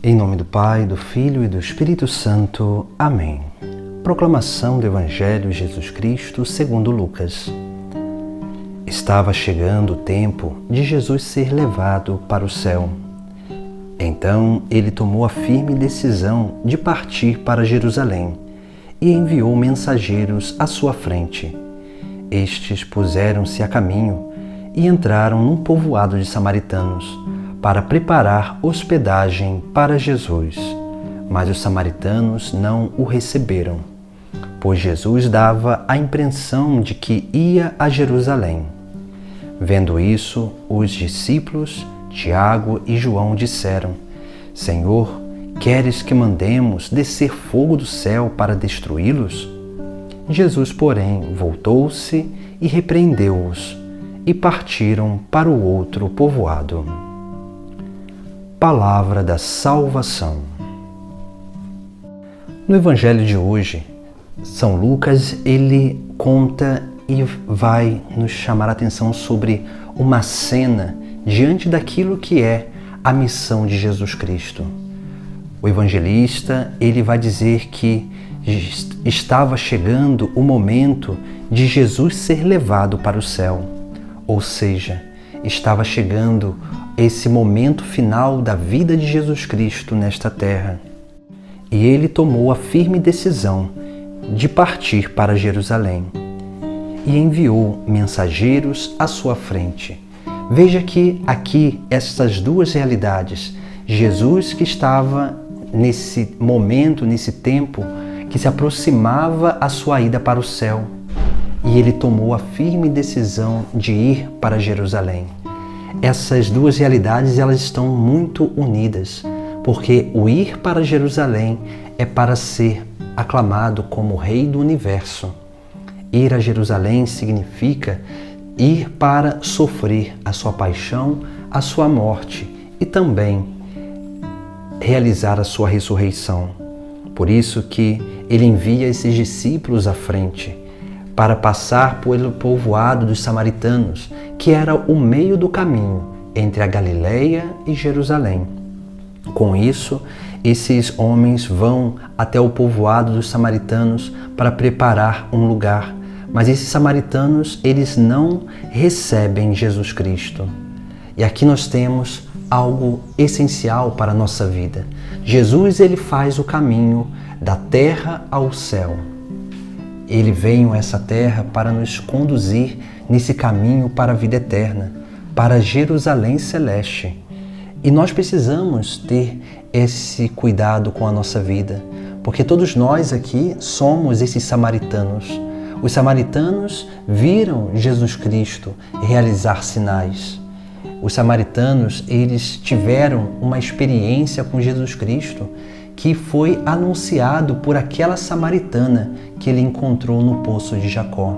Em nome do Pai, do Filho e do Espírito Santo. Amém. Proclamação do Evangelho de Jesus Cristo segundo Lucas. Estava chegando o tempo de Jesus ser levado para o céu. Então ele tomou a firme decisão de partir para Jerusalém e enviou mensageiros à sua frente. Estes puseram-se a caminho e entraram num povoado de samaritanos para preparar hospedagem para Jesus. Mas os samaritanos não o receberam, pois Jesus dava a impressão de que ia a Jerusalém. Vendo isso, os discípulos, Tiago e João, disseram: Senhor, queres que mandemos descer fogo do céu para destruí-los? Jesus, porém, voltou-se e repreendeu-os, e partiram para o outro povoado. Palavra da salvação. No Evangelho de hoje, São Lucas, ele conta e vai nos chamar a atenção sobre uma cena diante daquilo que é a missão de Jesus Cristo. O evangelista, ele vai dizer que estava chegando o momento de Jesus ser levado para o céu, ou seja, estava chegando esse momento final da vida de Jesus Cristo nesta terra. E ele tomou a firme decisão de partir para Jerusalém e enviou mensageiros à sua frente. Veja que aqui essas duas realidades, Jesus que estava nesse momento, nesse tempo, que se aproximava a sua ida para o céu, e ele tomou a firme decisão de ir para Jerusalém. Essas duas realidades, elas estão muito unidas, porque o ir para Jerusalém é para ser aclamado como Rei do Universo. Ir a Jerusalém significa ir para sofrer a sua paixão, a sua morte e também realizar a sua ressurreição. Por isso que ele envia esses discípulos à frente, para passar pelo povoado dos samaritanos, que era o meio do caminho entre a Galileia e Jerusalém. Com isso, esses homens vão até o povoado dos samaritanos para preparar um lugar. Mas esses samaritanos, eles não recebem Jesus Cristo. E aqui nós temos algo essencial para a nossa vida. Jesus, ele faz o caminho da terra ao céu. Ele veio a essa terra para nos conduzir nesse caminho para a vida eterna, para Jerusalém celeste. E nós precisamos ter esse cuidado com a nossa vida, porque todos nós aqui somos esses samaritanos. Os samaritanos viram Jesus Cristo realizar sinais. Os samaritanos, eles tiveram uma experiência com Jesus Cristo que foi anunciado por aquela samaritana que ele encontrou no poço de Jacó.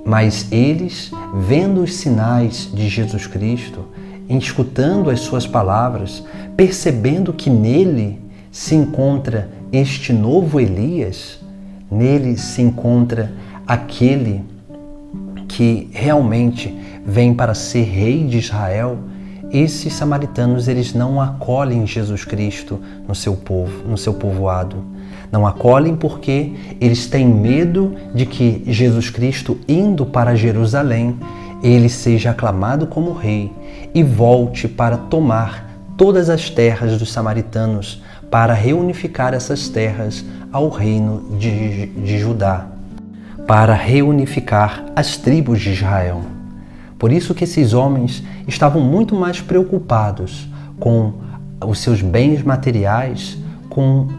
Mas eles, vendo os sinais de Jesus Cristo, escutando as suas palavras, percebendo que nele se encontra este novo Elias, nele se encontra aquele que realmente vem para ser rei de Israel, esses samaritanos, eles não acolhem Jesus Cristo no seu povo, no seu povoado. Não acolhem porque eles têm medo de que Jesus Cristo, indo para Jerusalém, ele seja aclamado como rei e volte para tomar todas as terras dos samaritanos, para reunificar essas terras ao reino de Judá, para reunificar as tribos de Israel. Por isso que esses homens estavam muito mais preocupados com os seus bens materiais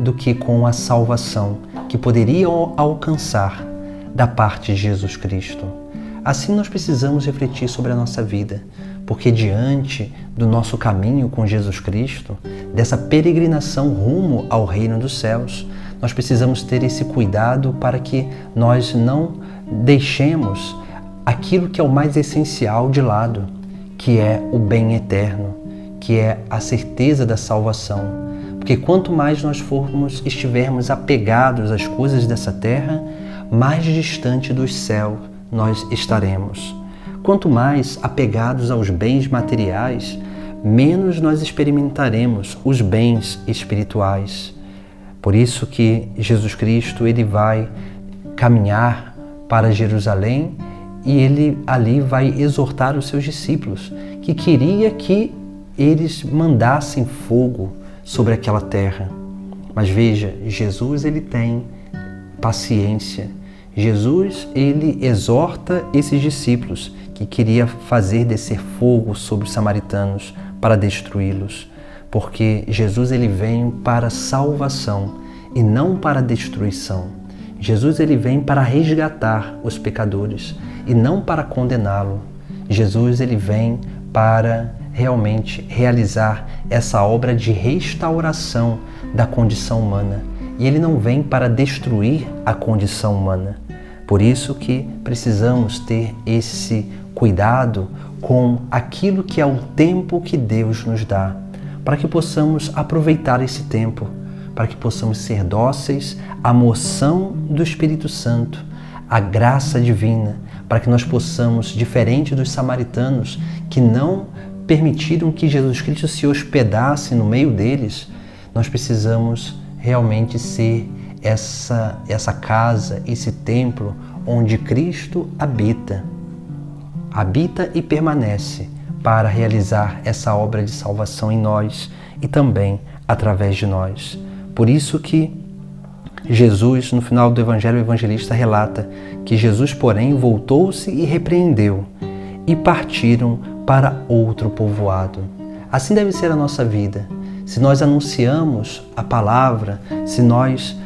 do que com a salvação que poderiam alcançar da parte de Jesus Cristo. Assim nós precisamos refletir sobre a nossa vida, porque diante do nosso caminho com Jesus Cristo, dessa peregrinação rumo ao reino dos céus, nós precisamos ter esse cuidado para que nós não deixemos aquilo que é o mais essencial de lado, que é o bem eterno, que é a certeza da salvação. Porque quanto mais nós estivermos apegados às coisas dessa terra, mais distante dos céus nós estaremos. Quanto mais apegados aos bens materiais, menos nós experimentaremos os bens espirituais. Por isso que Jesus Cristo, ele vai caminhar para Jerusalém e ele ali vai exortar os seus discípulos, que queria que eles mandassem fogo sobre aquela terra. Mas veja, Jesus, ele tem paciência. Jesus, ele exorta esses discípulos que queria fazer descer fogo sobre os samaritanos para destruí-los, porque Jesus, ele vem para salvação e não para destruição. Jesus, ele vem para resgatar os pecadores e não para condená-lo. Jesus, ele vem para realmente realizar essa obra de restauração da condição humana. E ele não vem para destruir a condição humana. Por isso que precisamos ter esse cuidado com aquilo que é o tempo que Deus nos dá, para que possamos aproveitar esse tempo, para que possamos ser dóceis à moção do Espírito Santo, à graça divina, para que nós possamos, diferente dos samaritanos que não permitiram que Jesus Cristo se hospedasse no meio deles, nós precisamos realmente ser essa casa, esse templo onde Cristo habita e permanece para realizar essa obra de salvação em nós e também através de nós. Por isso que Jesus, no final do Evangelho, o evangelista relata que Jesus, porém, voltou-se e repreendeu, e partiram para outro povoado. Assim deve ser a nossa vida. Se nós anunciamos a palavra, se nós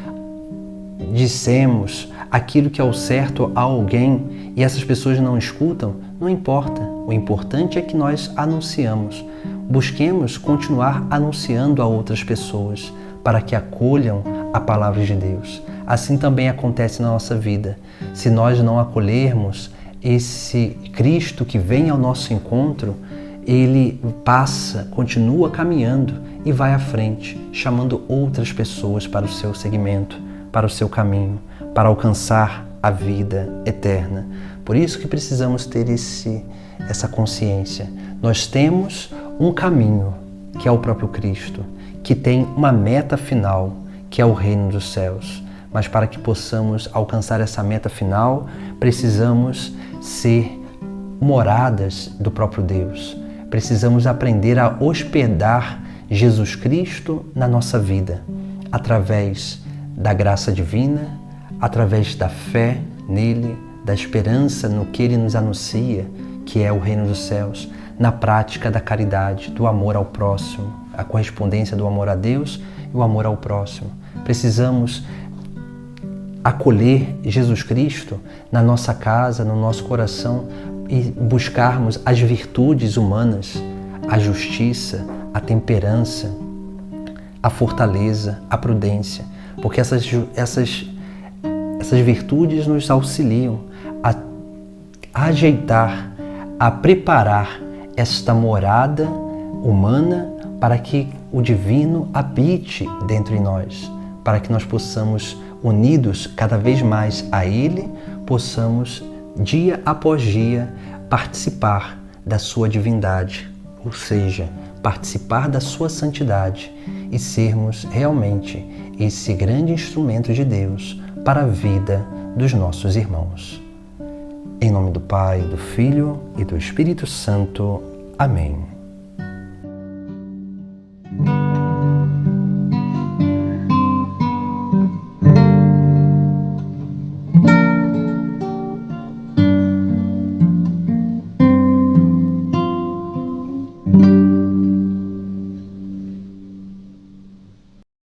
dissemos aquilo que é o certo a alguém e essas pessoas não escutam, não importa. O importante é que nós anunciamos. Busquemos continuar anunciando a outras pessoas para que acolham a palavra de Deus. Assim também acontece na nossa vida. Se nós não acolhermos esse Cristo que vem ao nosso encontro, ele passa, continua caminhando e vai à frente, chamando outras pessoas para o seu segmento, para o seu caminho, para alcançar a vida eterna. Por isso que precisamos ter essa consciência. Nós temos um caminho, que é o próprio Cristo, que tem uma meta final, que é o reino dos céus. Mas para que possamos alcançar essa meta final, precisamos ser moradas do próprio Deus. Precisamos aprender a hospedar Jesus Cristo na nossa vida, através da graça divina, através da fé nele, da esperança no que ele nos anuncia, que é o reino dos céus, na prática da caridade, do amor ao próximo, a correspondência do amor a Deus e o amor ao próximo. Precisamos acolher Jesus Cristo na nossa casa, no nosso coração e buscarmos as virtudes humanas, a justiça, a temperança, a fortaleza, a prudência, porque essas virtudes nos auxiliam a ajeitar, a preparar esta morada humana para que o divino habite dentro de nós, para que nós possamos, unidos cada vez mais a Ele, possamos, dia após dia, participar da sua divindade, ou seja, participar da sua santidade e sermos realmente esse grande instrumento de Deus para a vida dos nossos irmãos. Em nome do Pai, do Filho e do Espírito Santo. Amém.